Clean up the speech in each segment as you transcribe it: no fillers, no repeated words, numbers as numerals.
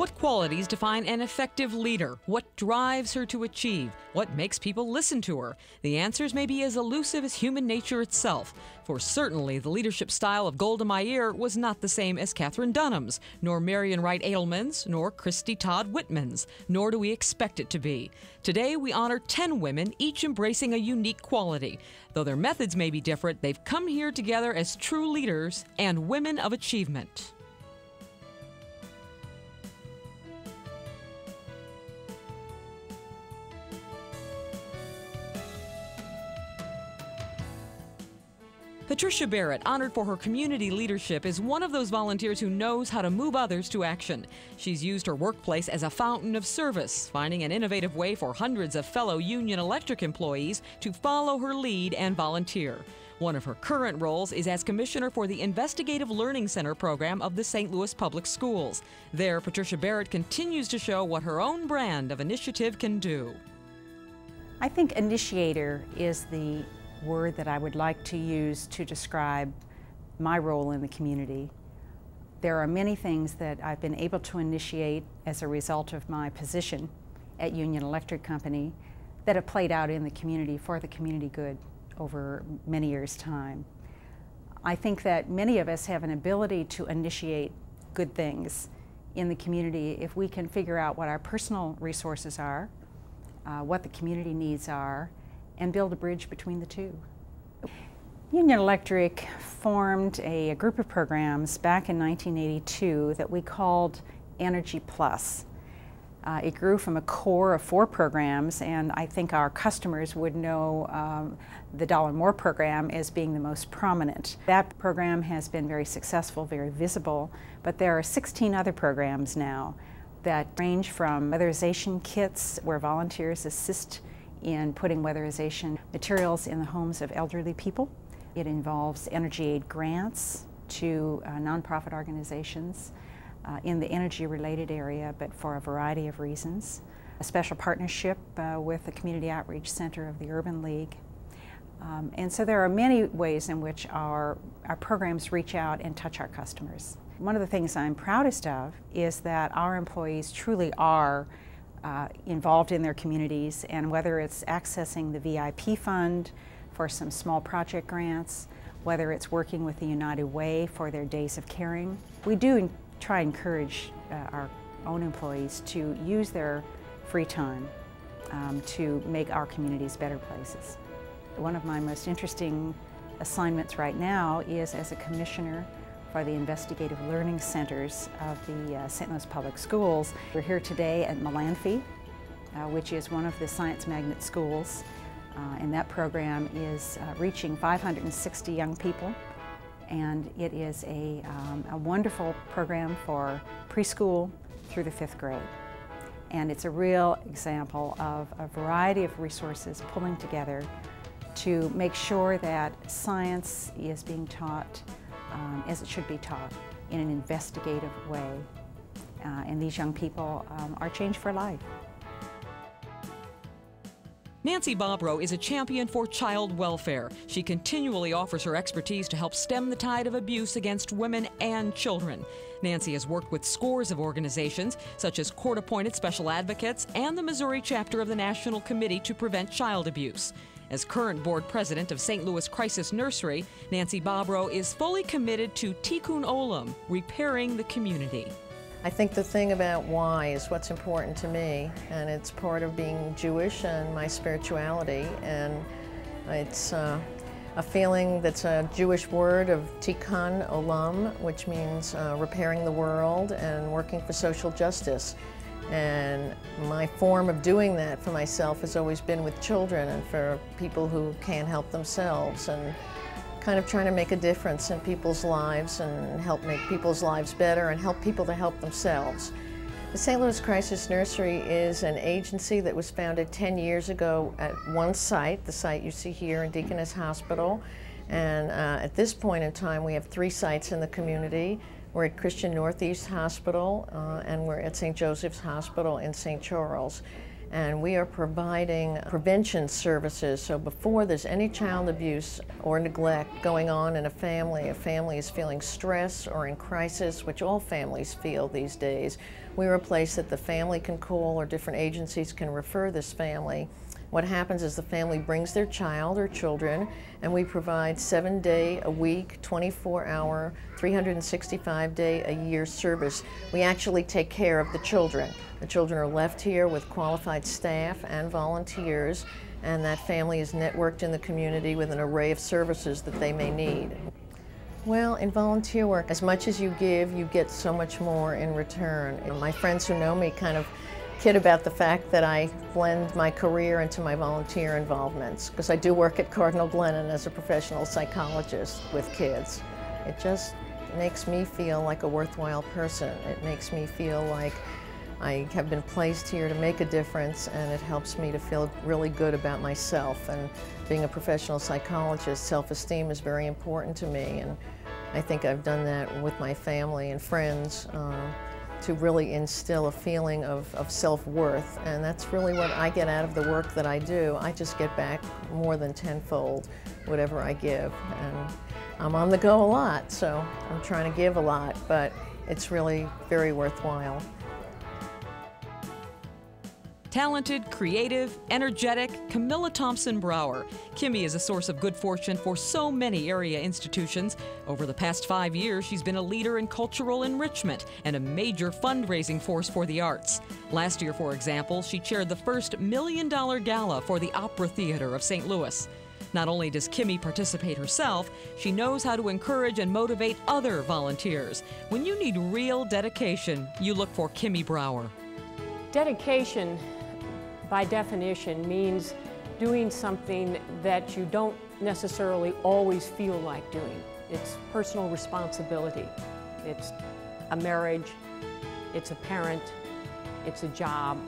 What qualities define an effective leader? What drives her to achieve? What makes people listen to her? The answers may be as elusive as human nature itself. For certainly, the leadership style of Golda Meir was not the same as Katherine Dunham's, nor Marion Wright Edelman's, nor Christy Todd Whitman's, nor do we expect it to be. Today, we honor 10 women, each embracing a unique quality. Though their methods may be different, they've come here together as true leaders and women of achievement. Patricia Barrett, honored for her community leadership, is one of those volunteers who knows how to move others to action. She's used her workplace as a fountain of service, finding an innovative way for hundreds of fellow Union Electric employees to follow her lead and volunteer. One of her current roles is as commissioner for the Investigative Learning Center program of the St. Louis Public Schools. There, Patricia Barrett continues to show what her own brand of initiative can do. I think initiator is the word that I would like to use to describe my role in the community. There are many things that I've been able to initiate as a result of my position at Union Electric Company that have played out in the community for the community good over many years' time. I think that many of us have an ability to initiate good things in the community if we can figure out what our personal resources are, what the community needs are, and build a bridge between the two. Union Electric formed a group of programs back in 1982 that we called Energy Plus. It grew from a core of 4 programs, and I think our customers would know the Dollar More program as being the most prominent. That program has been very successful, very visible, but there are 16 other programs now that range from weatherization kits where volunteers assist in putting weatherization materials in the homes of elderly people. It involves energy aid grants to nonprofit organizations in the energy-related area, but for a variety of reasons. A special partnership with the Community Outreach Center of the Urban League. And so there are many ways in which our programs reach out and touch our customers. One of the things I'm proudest of is that our employees truly are involved in their communities, and whether it's accessing the VIP fund for some small project grants, whether it's working with the United Way for their days of caring. We do try and encourage our own employees to use their free time to make our communities better places. One of my most interesting assignments right now is as a commissioner for the Investigative Learning Centers of the St. Louis Public Schools. We're here today at Melanphy, which is one of the science magnet schools, and that program is reaching 560 young people, and it is a wonderful program for preschool through the 5th grade. And it's a real example of a variety of resources pulling together to make sure that science is being taught as it should be taught, in an investigative way. And these young people are changed for life. Nancy Bobrow is a champion for child welfare. She continually offers her expertise to help stem the tide of abuse against women and children. Nancy has worked with scores of organizations, such as court-appointed special advocates and the Missouri chapter of the National Committee to Prevent Child Abuse. As current board president of St. Louis Crisis Nursery, Nancy Bobrow is fully committed to Tikkun Olam, repairing the community. I think the thing about why is what's important to me, and it's part of being Jewish and my spirituality, and it's a feeling that's a Jewish word of Tikkun Olam, which means repairing the world and working for social justice. And my form of doing that for myself has always been with children and for people who can't help themselves, and kind of trying to make a difference in people's lives and help make people's lives better and help people to help themselves. The St. Louis Crisis Nursery is an agency that was founded 10 years ago at one site, the site you see here in Deaconess Hospital. And at this point in time, we have 3 sites in the community. We're at Christian Northeast Hospital, and we're at St. Joseph's Hospital in St. Charles. and we are providing prevention services. So before there's any child abuse or neglect going on in a family is feeling stress or in crisis, which all families feel these days, we're a place that the family can call or different agencies can refer this family. What happens is the family brings their child or children, and we provide 7-day-a-week, 24-hour, 365-day-a-year service. We actually take care of the children. The children are left here with qualified staff and volunteers, and that family is networked in the community with an array of services that they may need. Well, in volunteer work, as much as you give, you get so much more in return. And my friends who know me kind of kid about the fact that I blend my career into my volunteer involvements, because I do work at Cardinal Glennon as a professional psychologist with kids. It just makes me feel like a worthwhile person. It makes me feel like I have been placed here to make a difference, and it helps me to feel really good about myself. And being a professional psychologist, self-esteem is very important to me, and I think I've done that with my family and friends to really instill a feeling of self-worth, and that's really what I get out of the work that I do. I just get back more than tenfold whatever I give, and I'm on the go a lot, so I'm trying to give a lot, but it's really very worthwhile. Talented, creative, energetic, Camilla Thompson Brauer. Kimmy is a source of good fortune for so many area institutions. Over the past 5 years, she's been a leader in cultural enrichment and a major fundraising force for the arts. Last year, for example, she chaired the first $1 million gala for the Opera Theater of St. Louis. Not only does Kimmy participate herself, she knows how to encourage and motivate other volunteers. When you need real dedication, you look for Kimmy Brauer. Dedication, by definition, means doing something that you don't necessarily always feel like doing. It's personal responsibility. It's a marriage, it's a parent, it's a job,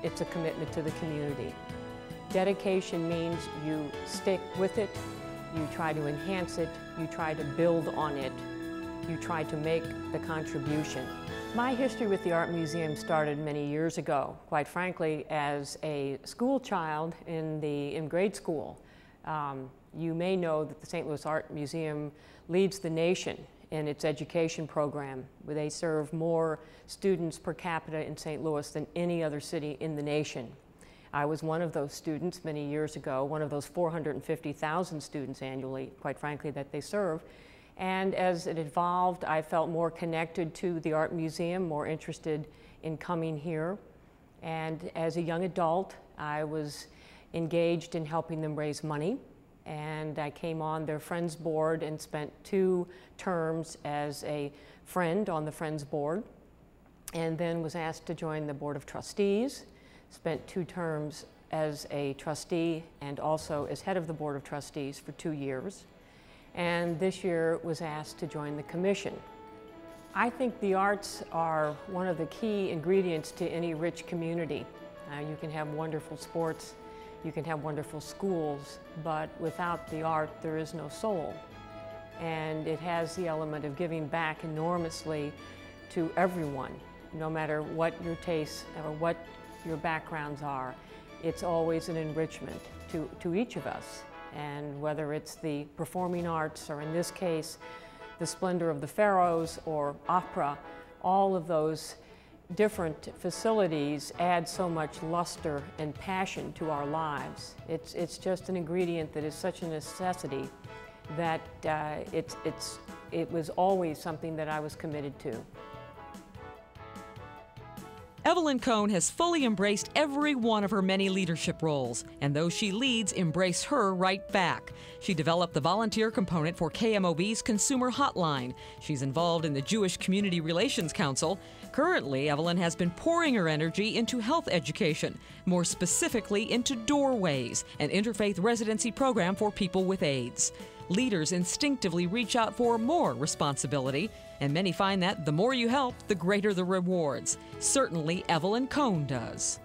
it's a commitment to the community. Dedication means you stick with it, you try to enhance it, you try to build on it, you try to make the contribution. My history with the Art Museum started many years ago, quite frankly, as a school child in grade school. You may know that the St. Louis Art Museum leads the nation in its education program, where they serve more students per capita in St. Louis than any other city in the nation. I was one of those students many years ago, one of those 450,000 students annually, quite frankly, that they serve. And as it evolved, I felt more connected to the Art Museum, more interested in coming here. And as a young adult, I was engaged in helping them raise money. And I came on their Friends Board and spent 2 terms as a friend on the Friends Board, and then was asked to join the Board of Trustees. Spent 2 terms as a trustee and also as head of the Board of Trustees for 2 years. And this year was asked to join the commission. I think the arts are one of the key ingredients to any rich community. You can have wonderful sports, you can have wonderful schools, but without the art there is no soul. And it has the element of giving back enormously to everyone, no matter what your tastes or what your backgrounds are. It's always an enrichment to each of us. And whether it's the performing arts, or in this case, the splendor of the Pharaohs or opera, all of those different facilities add so much luster and passion to our lives. It's just an ingredient that is such a necessity that it was always something that I was committed to. Evelyn Cone has fully embraced every one of her many leadership roles, and those she leads embrace her right back. She developed the volunteer component for KMOV's Consumer Hotline. She's involved in the Jewish Community Relations Council. Currently, Evelyn has been pouring her energy into health education, more specifically into Doorways, an interfaith residency program for people with AIDS. Leaders instinctively reach out for more responsibility, and many find that the more you help, the greater the rewards. Certainly, Evelyn Cone does.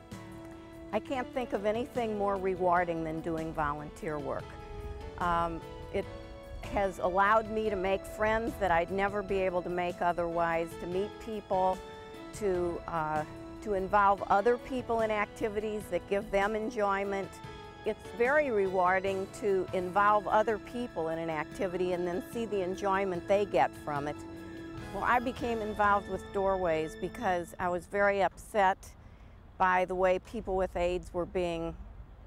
I can't think of anything more rewarding than doing volunteer work. It has allowed me to make friends that I'd never be able to make otherwise, to meet people, to to involve other people in activities that give them enjoyment. It's very rewarding to involve other people in an activity and then see the enjoyment they get from it. Well, I became involved with Doorways because I was very upset by the way people with AIDS were being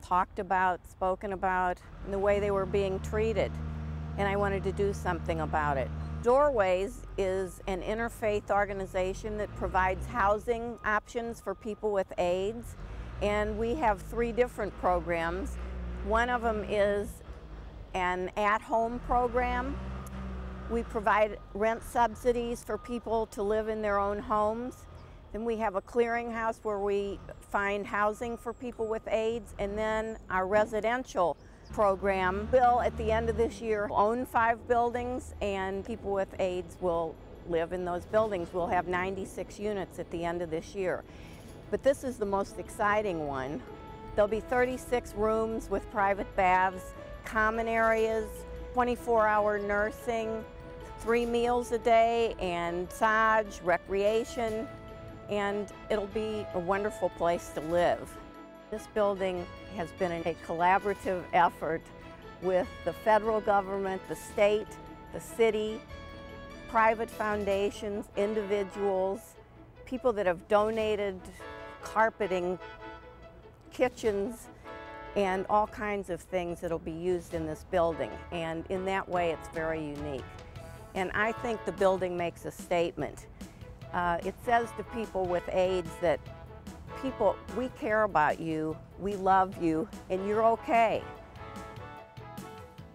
talked about, spoken about, and the way they were being treated. And I wanted to do something about it. Doorways is an interfaith organization that provides housing options for people with AIDS. And we have 3 different programs. One of them is an at-home program. We provide rent subsidies for people to live in their own homes. Then we have a clearinghouse where we find housing for people with AIDS. And then our residential program will, at the end of this year, own 5 buildings, and people with AIDS will live in those buildings. We'll have 96 units at the end of this year. But this is the most exciting one. There'll be 36 rooms with private baths, common areas, 24-hour nursing, 3 meals a day, and massage, recreation, and it'll be a wonderful place to live. This building has been a collaborative effort with the federal government, the state, the city, private foundations, individuals, people that have donated carpeting, kitchens, and all kinds of things that'll be used in this building. And in that way, it's very unique. And I think the building makes a statement. It says to people with AIDS that people, we care about you, we love you, and you're okay.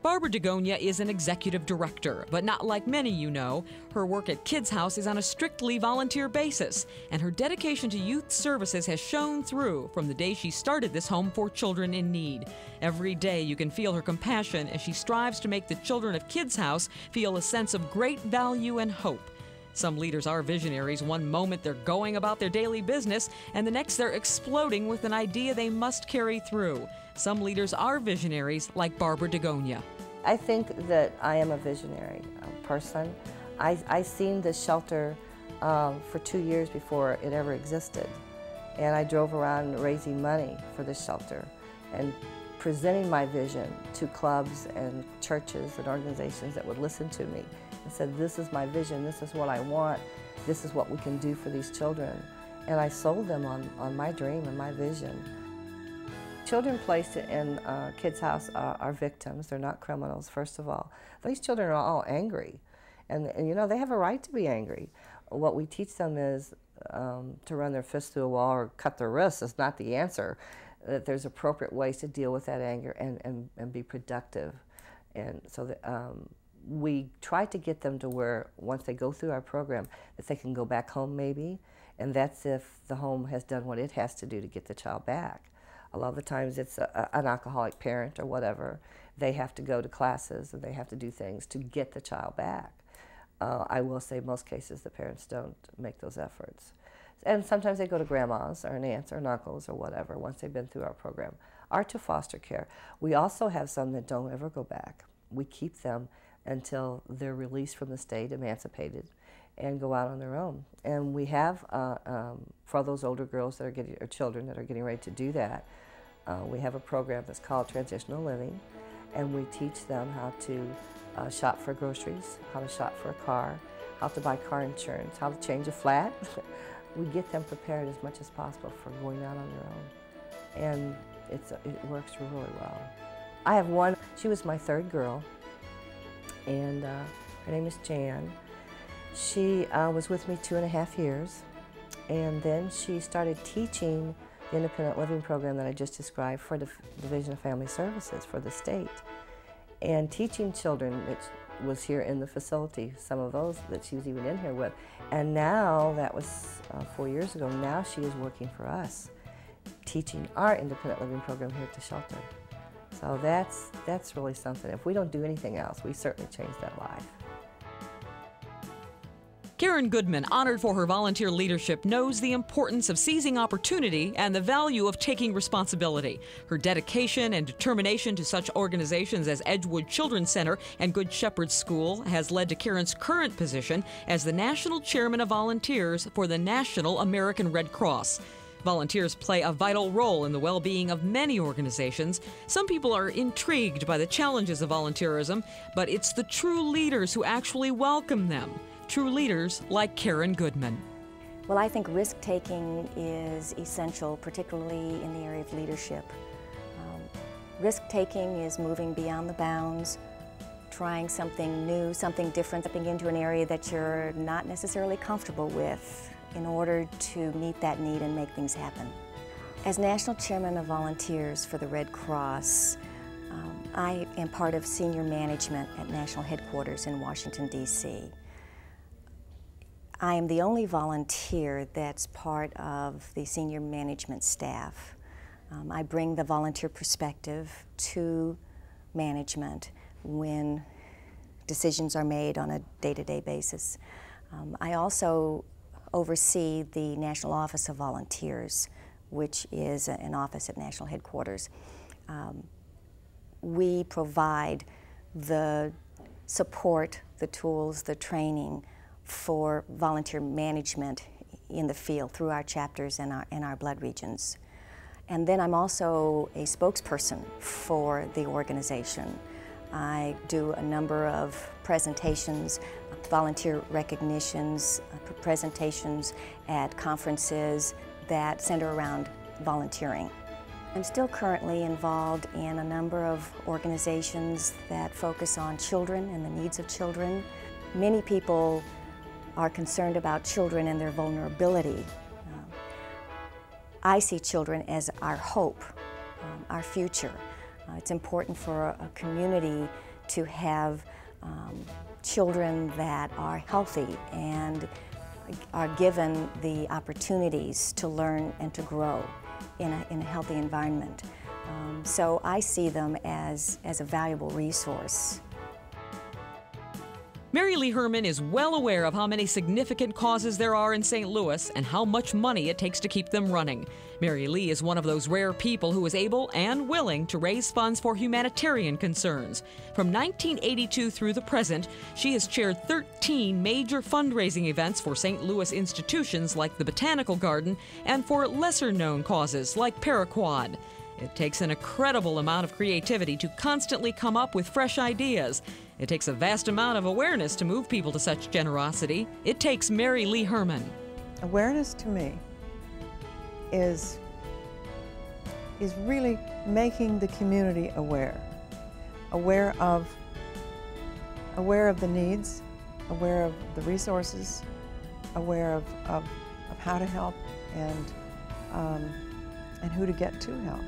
Barbara DeGo Nia is an executive director, but not like many you know. Her work at Kids House is on a strictly volunteer basis, and her dedication to youth services has shown through from the day she started this home for children in need. Every day you can feel her compassion as she strives to make the children of Kids House feel a sense of great value and hope. Some leaders are visionaries. One moment they're going about their daily business, and the next they're exploding with an idea they must carry through. Some leaders are visionaries, like Barbara DeGo Nia. I think that I am a visionary person. I seen this shelter for 2 years before it ever existed. And I drove around raising money for this shelter and presenting my vision to clubs and churches and organizations that would listen to me and said, this is my vision, this is what I want, this is what we can do for these children. And I sold them on my dream and my vision. Children placed in Kids House are victims. They're not criminals, first of all. These children are all angry. And you know, they have a right to be angry. What we teach them is to run their fist through a wall or cut their wrists is not the answer. That there's appropriate ways to deal with that anger and be productive. And so that, we try to get them to where, once they go through our program, that they can go back home maybe, and that's if the home has done what it has to do to get the child back. A lot of the times it's an alcoholic parent or whatever. They have to go to classes and they have to do things to get the child back. I will say most cases the parents don't make those efforts. And sometimes they go to grandmas or an aunts or an uncles or whatever once they've been through our program, or to foster care. We also have some that don't ever go back. We keep them until they're released from the state, emancipated, and go out on their own. And we have, for those older girls that are getting, or children that are getting ready to do that, we have a program that's called Transitional Living, and we teach them how to shop for groceries, how to shop for a car, how to buy car insurance, how to change a flat. We get them prepared as much as possible for going out on their own. And it works really well. I have one, she was my 3rd girl, and her name is Jan. She was with me 2.5 years, and then she started teaching the independent living program that I just described for the Division of Family Services for the state, and teaching children that was here in the facility, some of those that she was even in here with. And now, that was 4 years ago, now she is working for us, teaching our independent living program here at the shelter. So that's really something. If we don't do anything else, we certainly change that life. Karen Goodman, honored for her volunteer leadership, knows the importance of seizing opportunity and the value of taking responsibility. Her dedication and determination to such organizations as Edgewood Children's Center and Good Shepherd School has led to Karen's current position as the National Chairman of Volunteers for the National American Red Cross. Volunteers play a vital role in the well-being of many organizations. Some people are intrigued by the challenges of volunteerism, but it's the true leaders who actually welcome them. True leaders like Karen Goodman. Well, I think risk-taking is essential, particularly in the area of leadership. Risk-taking is moving beyond the bounds, trying something new, something different, stepping into an area that you're not necessarily comfortable with in order to meet that need and make things happen. As National Chairman of Volunteers for the Red Cross, I am part of senior management at National Headquarters in Washington, D.C. I am the only volunteer that's part of the senior management staff. I bring the volunteer perspective to management when decisions are made on a day-to-day basis. I also oversee the National Office of Volunteers, which is an office at National Headquarters. We provide the support, the tools, the training for volunteer management in the field through our chapters and our blood regions. And then I'm also a spokesperson for the organization. I do a number of presentations, volunteer recognitions, presentations at conferences that center around volunteering. I'm still currently involved in a number of organizations that focus on children and the needs of children. Many people are concerned about children and their vulnerability. I see children as our hope, our future. It's important for a community to have children that are healthy and are given the opportunities to learn and to grow in a healthy environment. So I see them as a valuable resource. Mary Lee Herman is well aware of how many significant causes there are in St. Louis and how much money it takes to keep them running. Mary Lee is one of those rare people who is able and willing to raise funds for humanitarian concerns. From 1982 through the present, she has chaired 13 major fundraising events for St. Louis institutions like the Botanical Garden and for lesser-known causes like Paraquad. It takes an incredible amount of creativity to constantly come up with fresh ideas. It takes a vast amount of awareness to move people to such generosity. It takes Mary Lee Herman. Awareness to me is really making the community aware of the needs, aware of the resources, aware of how to help and who to get to help.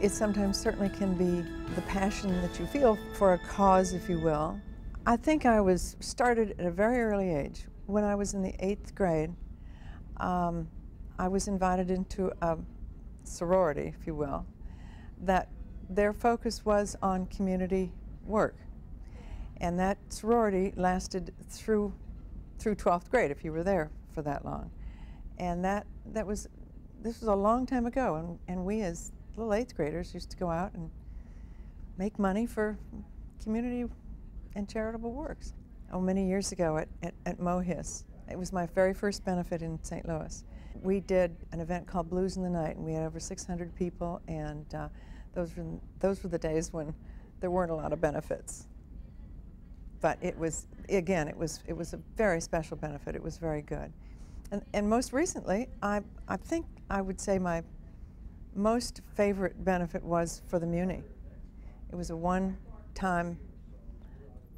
It sometimes certainly can be the passion that you feel for a cause, if you will. I think I was started at a very early age. When I was in the 8th grade, I was invited into a sorority, if you will, that their focus was on community work. And that sorority lasted through 12th grade, if you were there for that long. And this was a long time ago, and we as little 8th graders used to go out and make money for community and charitable works. Oh, many years ago at Mohis, it was my very first benefit in St. Louis. We did an event called Blues in the Night, and we had over 600 people, and those were the days when there weren't a lot of benefits. But it was, again, it was a very special benefit. It was very good. And most recently, I think I would say my most favorite benefit was for the Muni. It was a one-time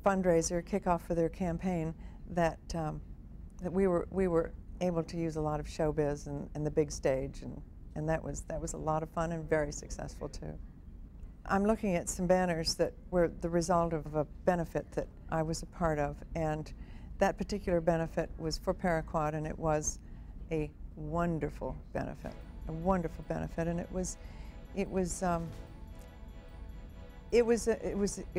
fundraiser, kickoff for their campaign that we were able to use a lot of showbiz and the big stage, and that was a lot of fun and very successful too. I'm looking at some banners that were the result of a benefit that I was a part of, and that particular benefit was for Paraquad, and it was a wonderful benefit, and it it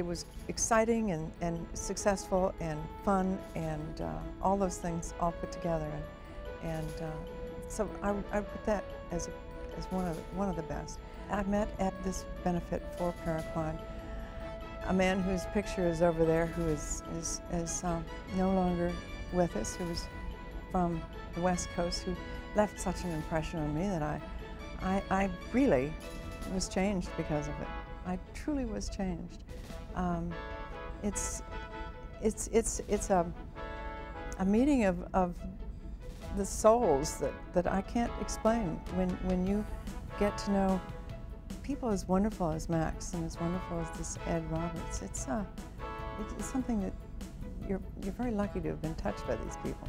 was exciting and successful and fun and all those things all put together, and so I put that as one of the best. I met at this benefit for Paraquat a man whose picture is over there, who is no longer with us, who was from the West Coast, who left such an impression on me that I really was changed because of it. I truly was changed. It's a meeting of the souls that I can't explain. When you get to know people as wonderful as Max and as wonderful as this Ed Roberts, it's something that you're very lucky to have been touched by these people.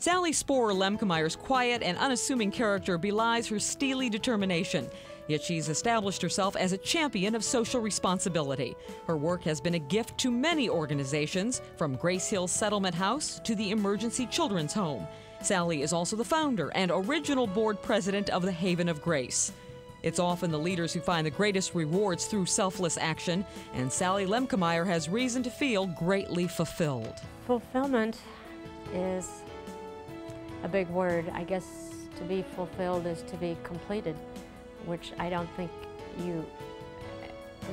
Sally Sporer Lemkemeyer's quiet and unassuming character belies her steely determination. Yet she's established herself as a champion of social responsibility. Her work has been a gift to many organizations, from Grace Hill Settlement House to the Emergency Children's Home. Sally is also the founder and original board president of the Haven of Grace. It's often the leaders who find the greatest rewards through selfless action, and Sally Lemkemeyer has reason to feel greatly fulfilled. Fulfillment is a big word. I guess to be fulfilled is to be completed, which I don't think you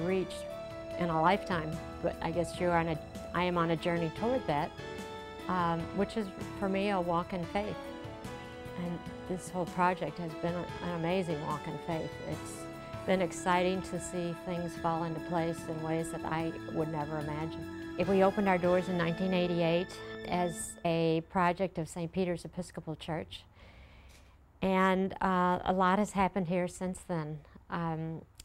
reach in a lifetime, but I guess I am on a journey toward that, which is for me a walk in faith. And this whole project has been an amazing walk in faith. It's been exciting to see things fall into place in ways that I would never imagine. If we opened our doors in 1988 as a project of St. Peter's Episcopal Church, and a lot has happened here since then.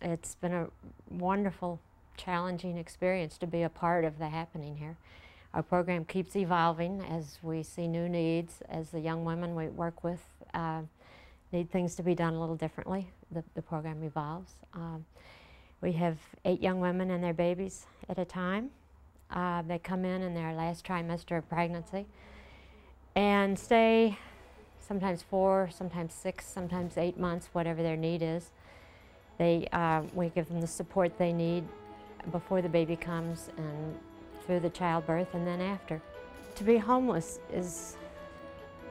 It's been a wonderful, challenging experience to be a part of the happening here. Our program keeps evolving as we see new needs, as the young women we work with need things to be done a little differently. The program evolves. We have 8 young women and their babies at a time. They come in their last trimester of pregnancy and stay sometimes 4, sometimes 6, sometimes 8 months, whatever their need is. We give them the support they need before the baby comes and through the childbirth and then after. To be homeless is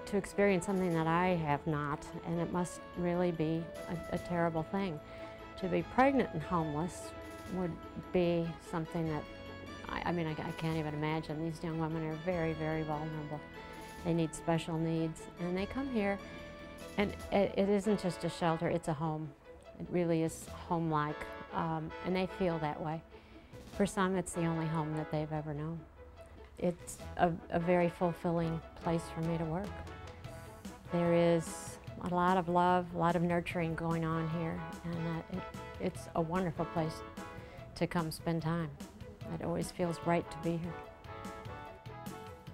to experience something that I have not, and it must really be a terrible thing. To be pregnant and homeless would be something that, I can't even imagine. These young women are very, very vulnerable. They need special needs, and they come here, and it isn't just a shelter, it's a home. It really is home-like, and they feel that way. For some, it's the only home that they've ever known. It's a very fulfilling place for me to work. There is a lot of love, a lot of nurturing going on here, and it's a wonderful place to come spend time. It always feels right to be here.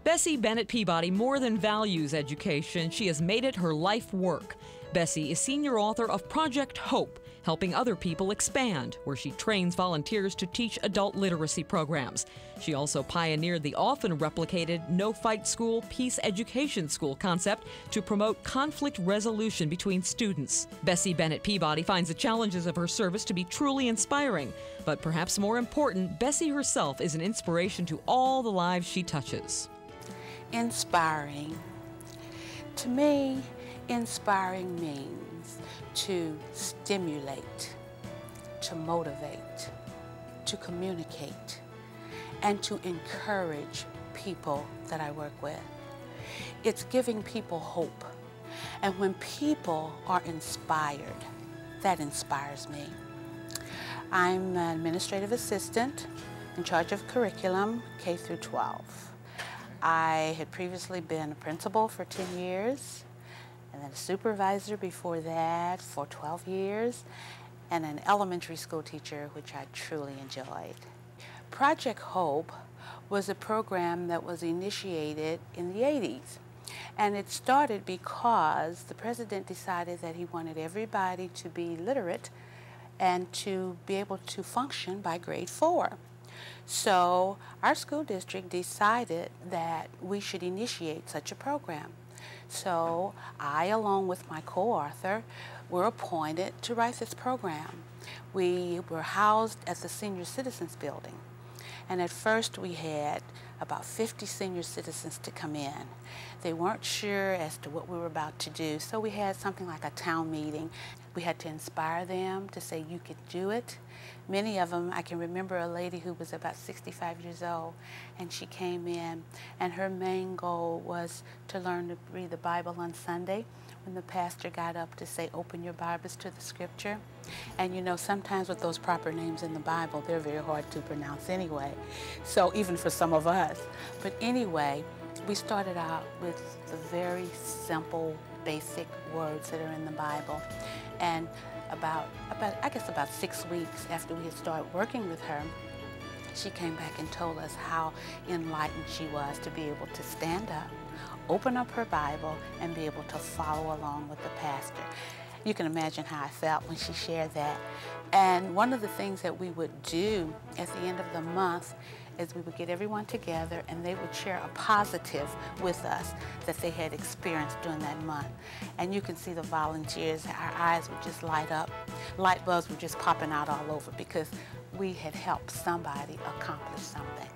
Bessie Bennett Peabody more than values education. She has made it her life work. Bessie is senior author of Project Hope, helping other people expand, where she trains volunteers to teach adult literacy programs. She also pioneered the often replicated No Fight School, Peace Education School concept to promote conflict resolution between students. Bessie Bennett Peabody finds the challenges of her service to be truly inspiring, but perhaps more important, Bessie herself is an inspiration to all the lives she touches. Inspiring. To me, inspiring means to stimulate, to motivate, to communicate, and to encourage people that I work with. It's giving people hope. And when people are inspired, that inspires me. I'm an administrative assistant in charge of curriculum K through 12. I had previously been a principal for 10 years, and then a supervisor before that for 12 years, and an elementary school teacher, which I truly enjoyed. Project Hope was a program that was initiated in the 80s. And it started because the president decided that he wanted everybody to be literate and to be able to function by grade 4. So our school district decided that we should initiate such a program. So I, along with my co-author, were appointed to write this program. We were housed at the Senior Citizens Building. And at first we had about 50 senior citizens to come in. They weren't sure as to what we were about to do, so we had something like a town meeting. We had to inspire them to say, you could do it. Many of them, I can remember a lady who was about 65 years old, and she came in, and her main goal was to learn to read the Bible on Sunday when the pastor got up to say, open your Bibles to the scripture. And you know, sometimes with those proper names in the Bible, they're very hard to pronounce anyway, so even for some of us. But anyway, we started out with the very simple, basic words that are in the Bible. And I guess about 6 weeks after we had started working with her, she came back and told us how enlightened she was to be able to stand up, open up her Bible, and be able to follow along with the pastor. You can imagine how I felt when she shared that. And one of the things that we would do at the end of the month is we would get everyone together and they would share a positive with us that they had experienced during that month. And you can see the volunteers, our eyes would just light up. Light bulbs were just popping out all over because we had helped somebody accomplish something.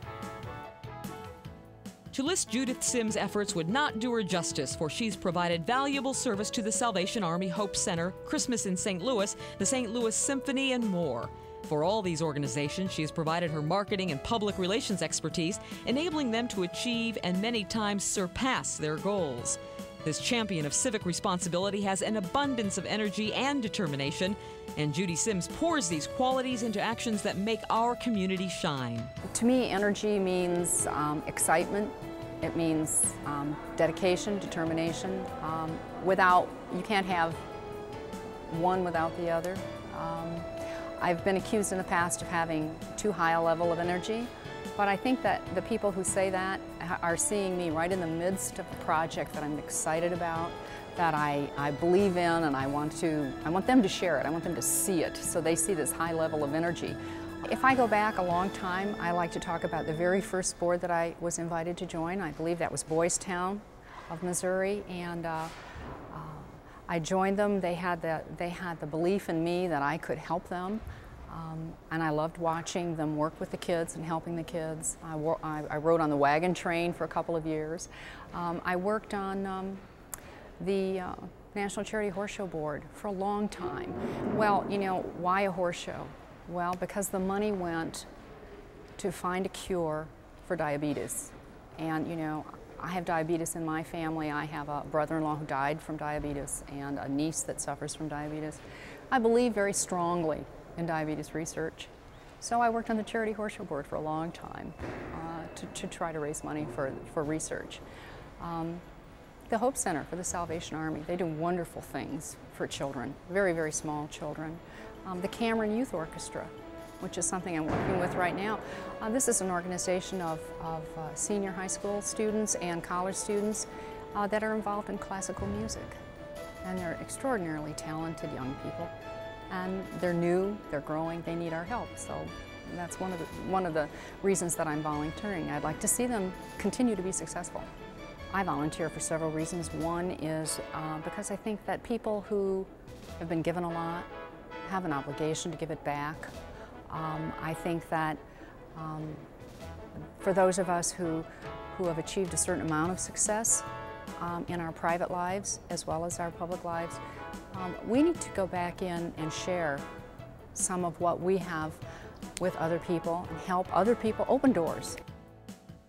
To list Judith Sims' efforts would not do her justice, for she's provided valuable service to the Salvation Army Hope Center, Christmas in St. Louis, the St. Louis Symphony, and more. For all these organizations, she has provided her marketing and public relations expertise, enabling them to achieve and many times surpass their goals. This champion of civic responsibility has an abundance of energy and determination, and Judy Sims pours these qualities into actions that make our community shine. To me, energy means excitement. It means dedication, determination. You can't have one without the other. I've been accused in the past of having too high a level of energy, but I think that the people who say that are seeing me right in the midst of a project that I'm excited about, that I believe in, and I want them to share it. I want them to see it, so they see this high level of energy. If I go back a long time, I like to talk about the very first board that I was invited to join. I believe that was Boys Town of Missouri, and I joined them. They had the belief in me that I could help them, and I loved watching them work with the kids and helping the kids. I rode on the wagon train for a couple of years. I worked on the National Charity Horse Show Board for a long time. Well, you know, why a horse show? Well, because the money went to find a cure for diabetes. And, you know, I have diabetes in my family. I have a brother-in-law who died from diabetes and a niece that suffers from diabetes. I believe very strongly in diabetes research. So I worked on the Charity Horse Show Board for a long time to try to raise money for research. The Hope Center for the Salvation Army, they do wonderful things for children, very, very small children. The Cameron Youth Orchestra, which is something I'm working with right now. This is an organization of senior high school students and college students that are involved in classical music. And they're extraordinarily talented young people. And they're new, they're growing, they need our help. So that's one of the reasons that I'm volunteering. I'd like to see them continue to be successful. I volunteer for several reasons. One is because I think that people who have been given a lot have an obligation to give it back. I think that for those of us who have achieved a certain amount of success in our private lives as well as our public lives, we need to go back in and share some of what we have with other people and help other people open doors.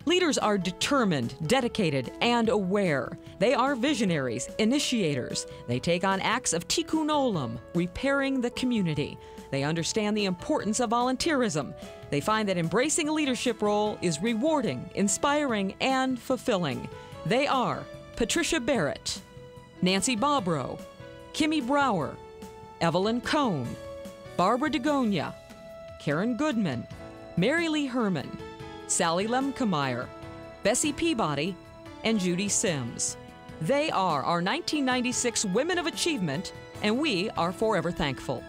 Leaders are determined, dedicated, and aware. They are visionaries, initiators. They take on acts of tikkun olam, repairing the community. They understand the importance of volunteerism. They find that embracing a leadership role is rewarding, inspiring, and fulfilling. They are Patricia Barrett, Nancy Bobrow, Kimmy Brauer, Evelyn Cone, Barbara DeGo Nia, Karen Goodman, Mary Lee Herman, Sally Lemke, Bessie Peabody, and Judy Sims. They are our 1996 Women of Achievement, and we are forever thankful.